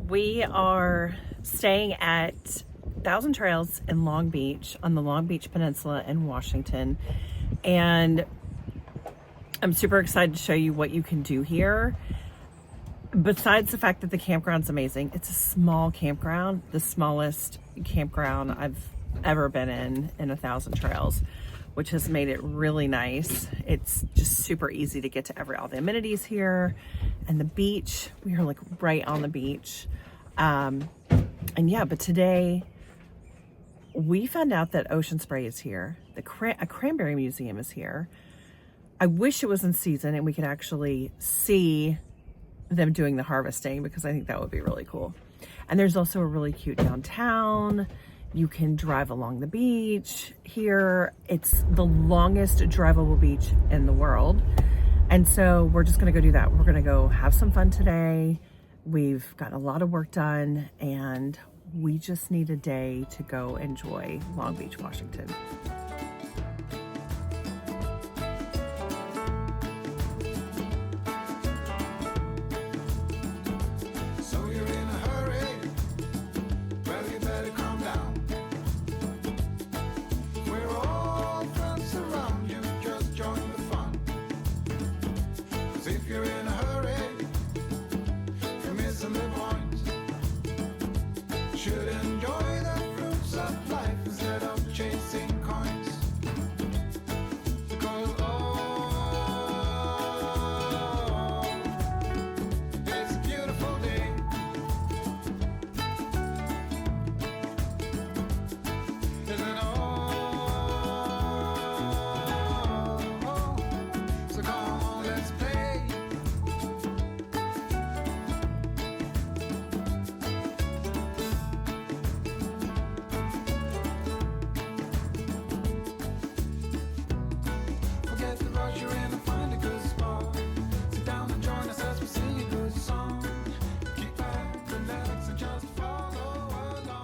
We are staying at Thousand Trails in Long Beach on the Long Beach Peninsula in Washington. And I'm super excited to show you what you can do here. Besides the fact that the campground's amazing, it's a small campground, the smallest campground I've ever been in a Thousand Trails, which has made it really nice. It's just super easy to get to all the amenities here, and the beach. We are like right on the beach. And yeah, but today we found out that Ocean Spray is here. A Cranberry Museum is here. I wish it was in season and we could actually see them doing the harvesting, because I think that would be really cool. And there's also a really cute downtown. You can drive along the beach here. It's the longest drivable beach in the world. And so we're just gonna go do that. We're gonna go have some fun today. We've gotten a lot of work done and we just need a day to go enjoy Long Beach, Washington.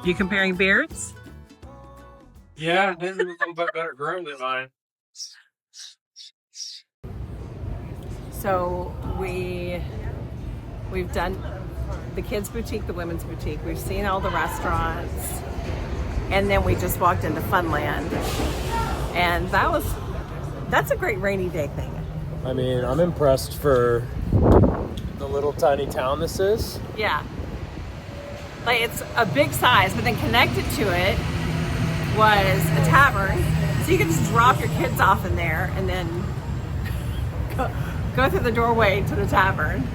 You comparing beards? Yeah, this is a little bit better grown than mine. So we've done the kids' boutique, the women's boutique. We've seen all the restaurants, and then we just walked into Funland, and that's a great rainy day thing. I mean, I'm impressed for the little tiny town this is. Yeah. Like, it's a big size, but then connected to it was a tavern. So you can just drop your kids off in there and then go through the doorway to the tavern.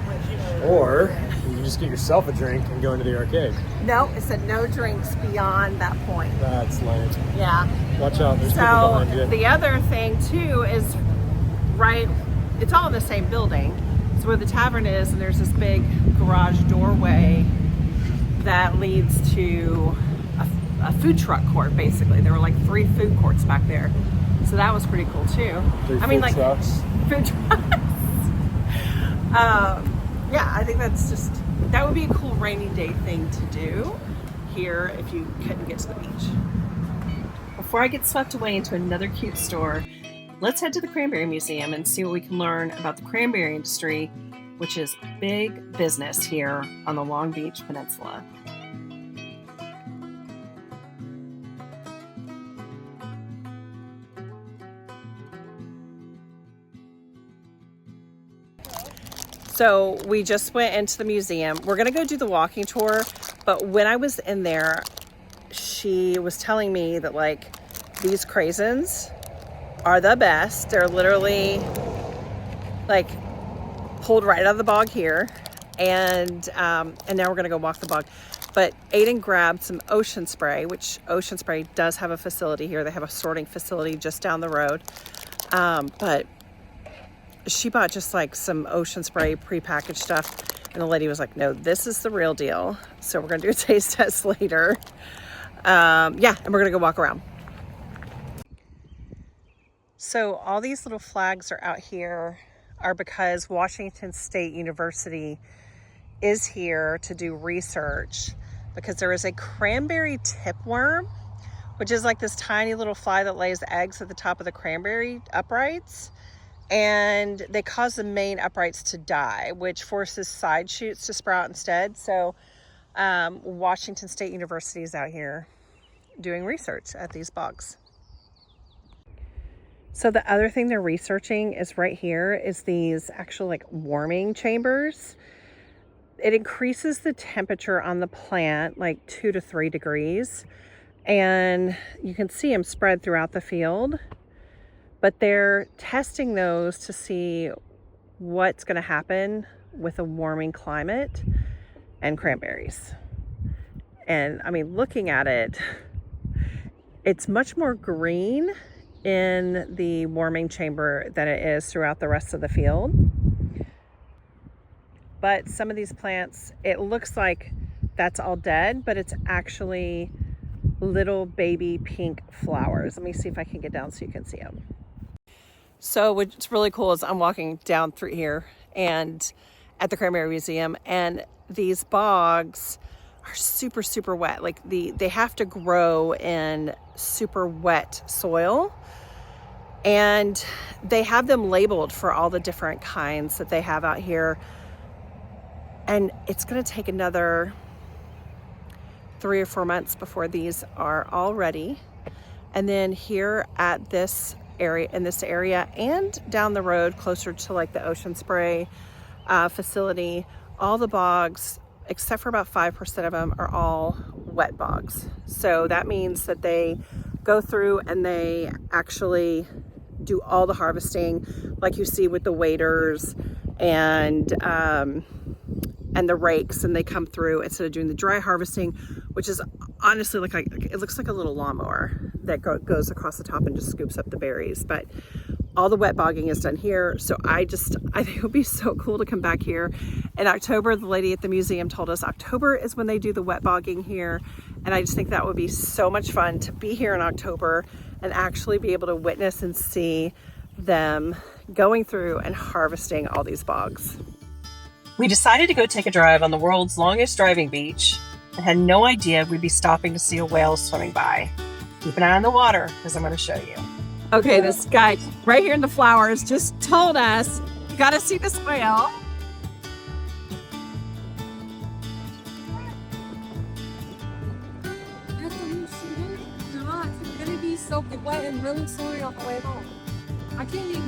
Or you can just get yourself a drink and go into the arcade. No, it said no drinks beyond that point. That's lame. Yeah. Watch out, there's people So behind you. the other thing too is it's all in the same building. So where the tavern is, and there's this big garage doorway that leads to a food truck court, basically. There were like 3 food courts back there. So that was pretty cool too. Food trucks. Food trucks. Yeah, I think that would be a cool rainy day thing to do here if you couldn't get to the beach. Before I get swept away into another cute store, let's head to the Cranberry Museum and see what we can learn about the cranberry industry, which is big business here on the Long Beach Peninsula. So we just went into the museum. We're gonna go do the walking tour, but when I was in there, she was telling me that like these craisins are the best. They're literally like pulled right out of the bog here, and now we're gonna go walk the bog. But Aiden grabbed some Ocean Spray, which Ocean Spray does have a facility here. They have a sorting facility just down the road, but she bought just like some Ocean Spray prepackaged stuff, and the lady was like, no, this is the real deal. So we're gonna do a taste test later. Yeah, and we're gonna go walk around. So all these little flags are out here are because Washington State University is here to do research, because there is a cranberry tipworm, which is like this tiny little fly that lays eggs at the top of the cranberry uprights. and they cause the main uprights to die, which forces side shoots to sprout instead. So Washington State University is out here doing research at these bogs. So the other thing they're researching is right here is these actual like warming chambers. It increases the temperature on the plant like 2 to 3 degrees. And you can see them spread throughout the field. But they're testing those to see what's going to happen with a warming climate and cranberries. And I mean, looking at it, it's much more green in the warming chamber than it is throughout the rest of the field. But some of these plants, it looks like that's all dead, but it's actually little baby pink flowers. Let me see if I can get down so you can see them. So what's really cool is I'm walking down through here and at the Cranberry Museum, and these bogs are super, super wet. Like they have to grow in super wet soil, and they have them labeled for all the different kinds that they have out here. And it's going to take another 3 or 4 months before these are all ready. And then here at this area, and down the road closer to like the Ocean Spray facility, all the bogs, except for about 5% of them, are all wet bogs. So that means that they go through and they actually do all the harvesting, like you see with the waders and the rakes, and they come through instead of doing the dry harvesting, which is honestly it looks like a little lawnmower that goes across the top and just scoops up the berries. But all the wet bogging is done here. So I think it would be so cool to come back here in October. The lady at the museum told us October is when they do the wet bogging here. And I just think that would be so much fun to be here in October and actually be able to witness and see them going through and harvesting all these bogs. We decided to go take a drive on the world's longest driving beach and had no idea we'd be stopping to see a whale swimming by. Keep an eye on the water because I'm going to show you. Okay, this guy right here in the flowers just told us, you got to see this whale. It's going to be soaking wet and really slowly on the way home. I can't even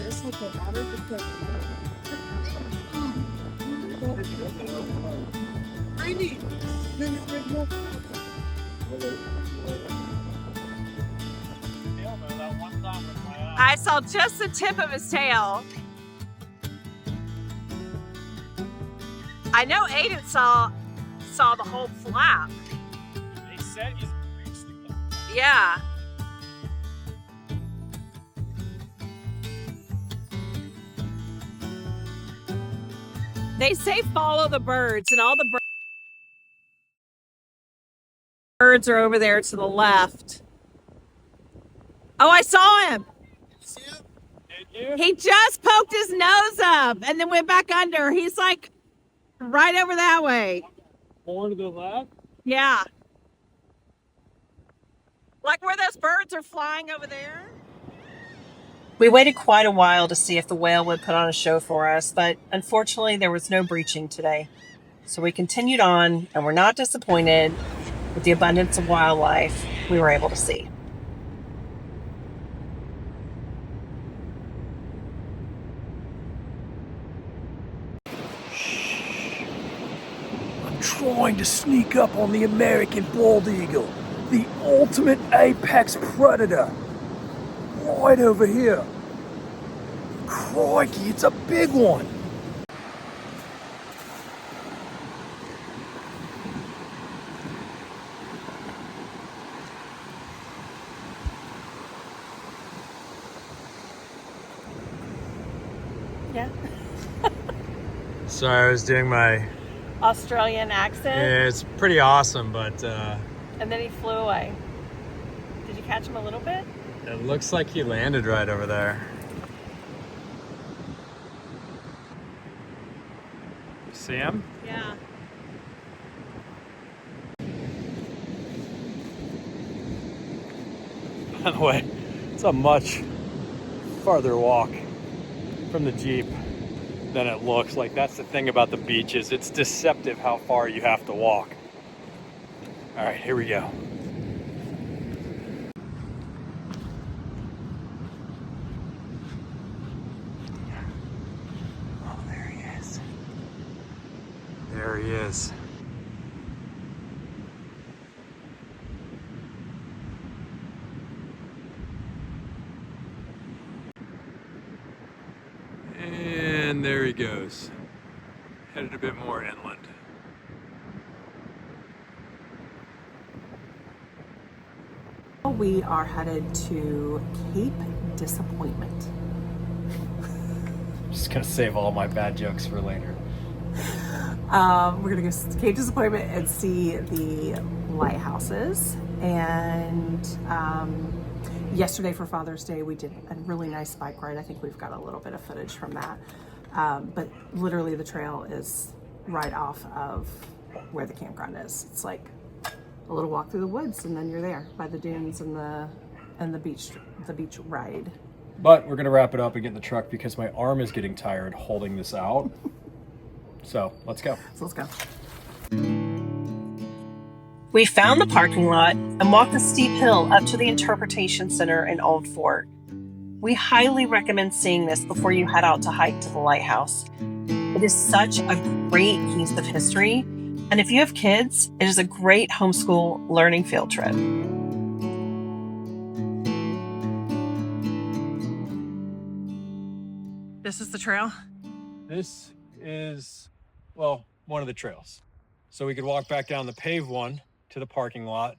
this like the water because Randy. I saw just the tip of his tail. I know Aiden saw the whole flap. They said he's reached the top. Yeah. They say follow the birds, and all the birds are over there to the left. Oh, I saw him. Did you? He just poked his nose up and then went back under. He's like right over that way. More to the left? Yeah. Like where those birds are flying over there. We waited quite a while to see if the whale would put on a show for us, but unfortunately there was no breaching today. So we continued on, and we're not disappointed with the abundance of wildlife we were able to see. I'm trying to sneak up on the American bald eagle, the ultimate apex predator. Right over here. Crikey, it's a big one. Yeah. Sorry, I was doing my... Australian accent. Yeah, it's pretty awesome, but And then he flew away. Did you catch him a little bit? it looks like he landed right over there. See him? Yeah. By the way, it's a much farther walk from the Jeep than it looks. Like, that's the thing about the beaches. It's deceptive how far you have to walk. All right, here we go. Oh, there he is. There he is. And there he goes. Headed a bit more inland. We are headed to Cape Disappointment. Just gonna save all my bad jokes for later. We're gonna go to Cape Disappointment and see the lighthouses. And yesterday for Father's Day, we did a really nice bike ride. I think we've got a little bit of footage from that. But literally the trail is right off of where the campground is. It's like a little walk through the woods, and then you're there by the dunes and the beach ride. But we're gonna wrap it up and get in the truck because my arm is getting tired holding this out. So let's go. So let's go. We found the parking lot and walked the steep hill up to the Interpretation Center in Old Fort. We highly recommend seeing this before you head out to hike to the lighthouse. It is such a great piece of history, and if you have kids, it is a great homeschool learning field trip. This is the trail? This is, well, one of the trails. So we could walk back down the paved one to the parking lot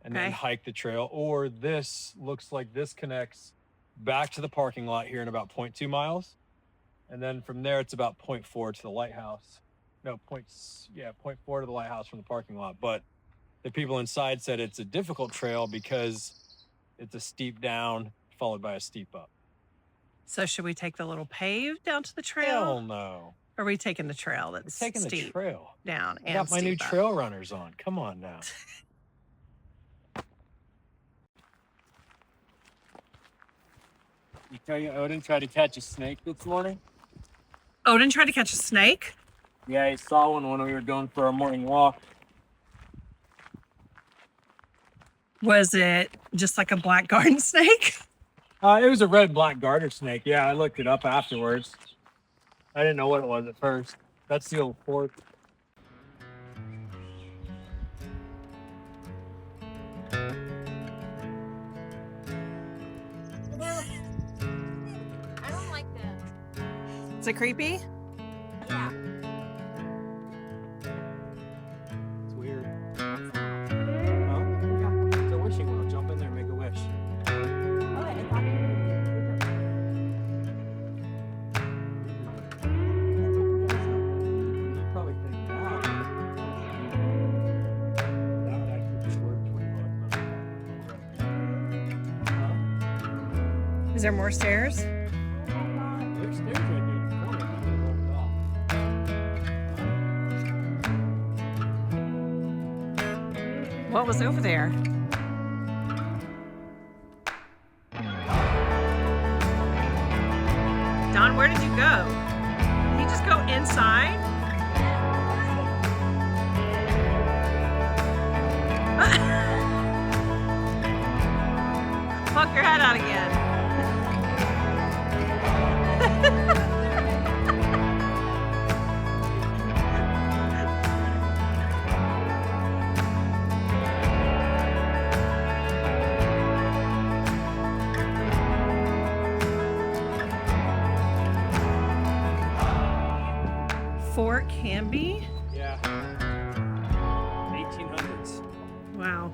and then hike the trail, or this looks like this connects back to the parking lot here in about 0.2 miles. And then from there, it's about 0.4 to the lighthouse. No, 0.4 to the lighthouse from the parking lot. But the people inside said it's a difficult trail because it's a steep down followed by a steep up. So should we take the little pave down to the trail? Hell no. Or are we taking the trail that's Taking steep the trail down I and got my new steep up? trail runners on. Come on now. You tell you Odin tried to catch a snake this morning? Odin tried to catch a snake? Yeah, he saw one when we were going for our morning walk. Was it just like a black garden snake? It was a red black garter snake. Yeah, I looked it up afterwards. I didn't know what it was at first. That's the old fort. I don't like that. Is it creepy? Yeah. It's weird. Oh, yeah. It's a wishing well. Jump in there and make a wish. Probably think that. That would actually be worth $20. Is there more stairs? There's stairs right there in the corner. I didn't know at all. What was over there? Don, where did you go? Did you just go inside? Poke your head out again. Fort Canby? Yeah. 1800s. Wow.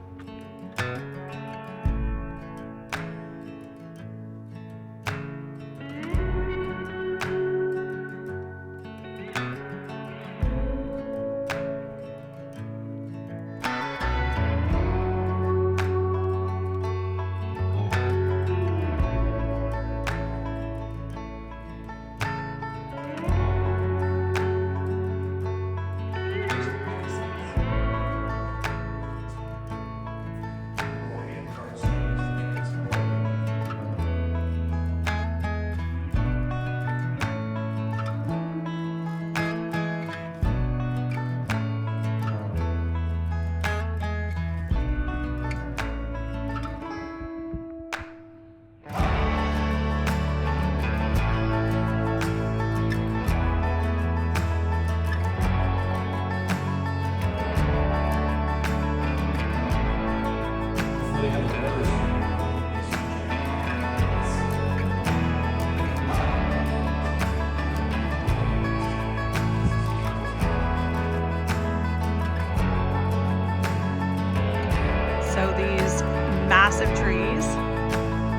massive trees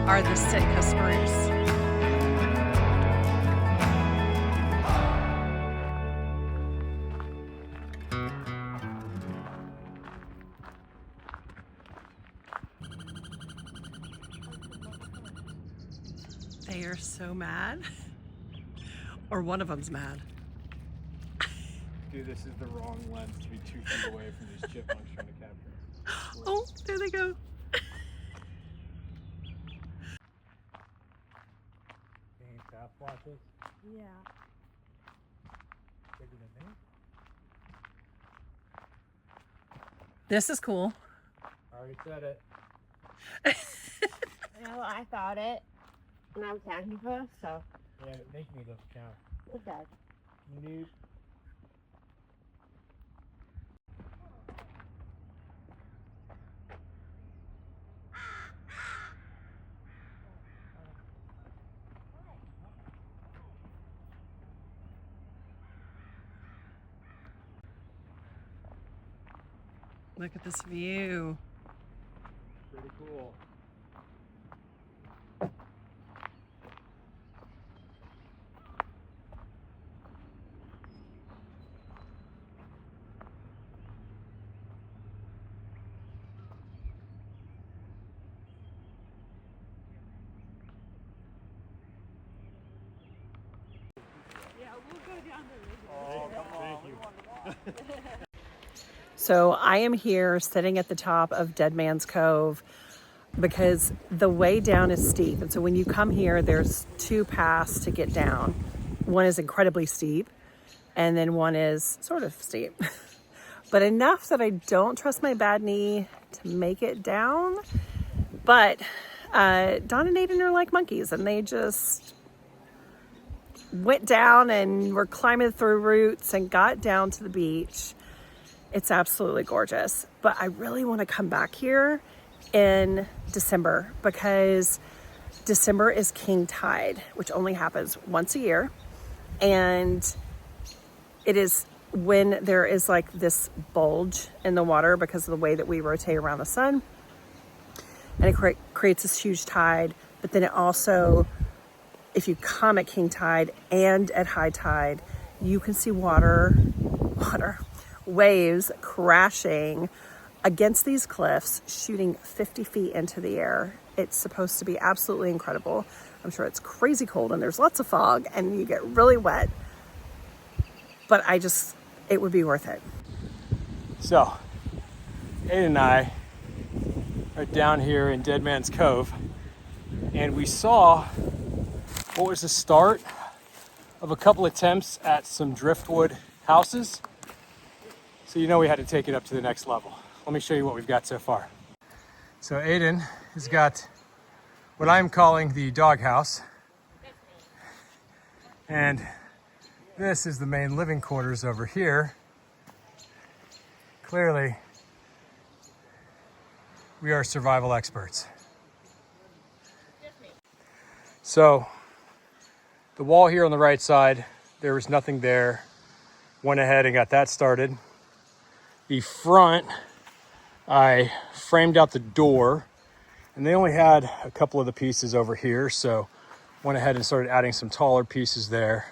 are the Sitka spruce. They are so mad. Or one of them's mad. Dude, this is the wrong lens to be 2 feet away from these chipmunks trying to capture. Oh, there they go. Any Sasquatches? Yeah. Bigger than me? This is cool. I already said it. No, I thought it. And I'm counting first, so. Yeah, make me look count. Okay. Nope. Look at this view. Pretty cool. So I am here sitting at the top of Dead Man's Cove because the way down is steep. And so when you come here, there's 2 paths to get down. One is incredibly steep and then one is sort of steep. But enough that I don't trust my bad knee to make it down. But Dawn and Aiden are like monkeys and they just went down and were climbing through roots and got down to the beach. It's absolutely gorgeous, but I really want to come back here in December because December is king tide, which only happens once a year. And it is when there is like this bulge in the water because of the way that we rotate around the sun. And it creates this huge tide, but then it also, if you come at king tide and at high tide, you can see waves crashing against these cliffs, shooting 50 feet into the air. It's supposed to be absolutely incredible. I'm sure it's crazy cold and there's lots of fog and you get really wet, but it would be worth it. So, Aiden and I are down here in Dead Man's Cove and we saw what was the start of a couple attempts at some driftwood houses. So you know we had to take it up to the next level. Let me show you what we've got so far. So Aiden has got what I'm calling the doghouse. And this is the main living quarters over here. Clearly, we are survival experts. So the wall here on the right side, there was nothing there. Went ahead and got that started. The front, I framed out the door and they only had a couple of the pieces over here. So went ahead and started adding some taller pieces there.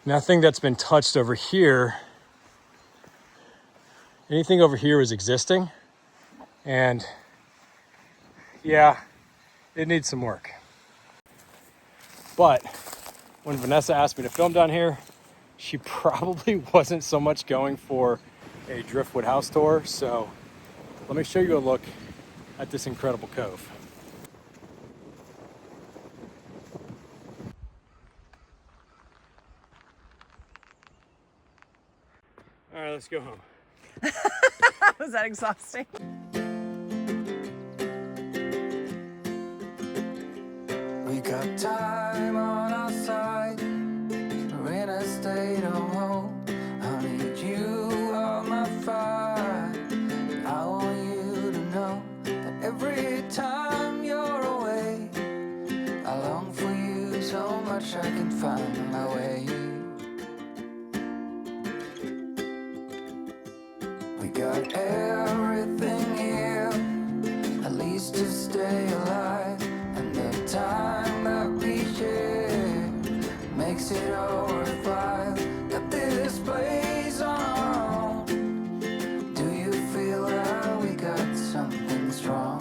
Nothing that's been touched over here. Anything over here is existing. And yeah, it needs some work. But when Vanessa asked me to film down here, she probably wasn't so much going for a driftwood house tour, so let me show you a look at this incredible cove. All right, let's go home. Was that exhausting? We got time on our side. We're in a state of home. I need you on my fire. I want you to know that every time you're away, I long for you so much I can find my way. We got everything here. At least least to stay alive. And the time that we share makes it all worthwhile. Got this place on our own. Do you feel that we got something strong?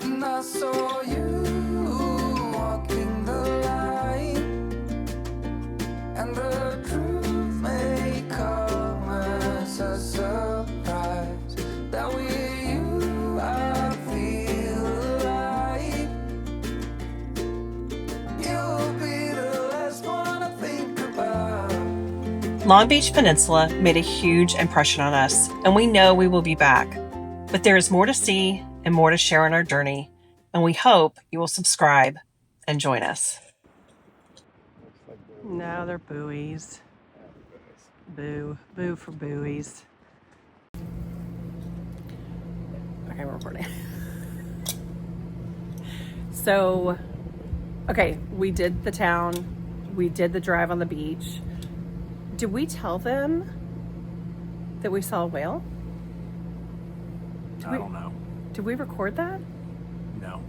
And I saw you walking the line, and the truth may come as a surprise. That with you I feel alive. You'll be the last one I think about. Long Beach Peninsula made a huge impression on us, and we know we will be back. But there is more to see and more to share on our journey, and we hope you will subscribe and join us. No, they're buoys. Boo. Boo for buoys. Okay, we're recording. So, okay, we did the town. We did the drive on the beach. Did we tell them that we saw a whale? I don't know. Did we record that? No.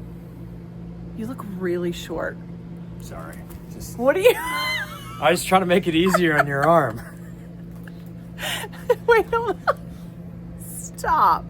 You look really short. Sorry. Just What are you? I was trying to make it easier on your arm. Wait, hold on. Stop.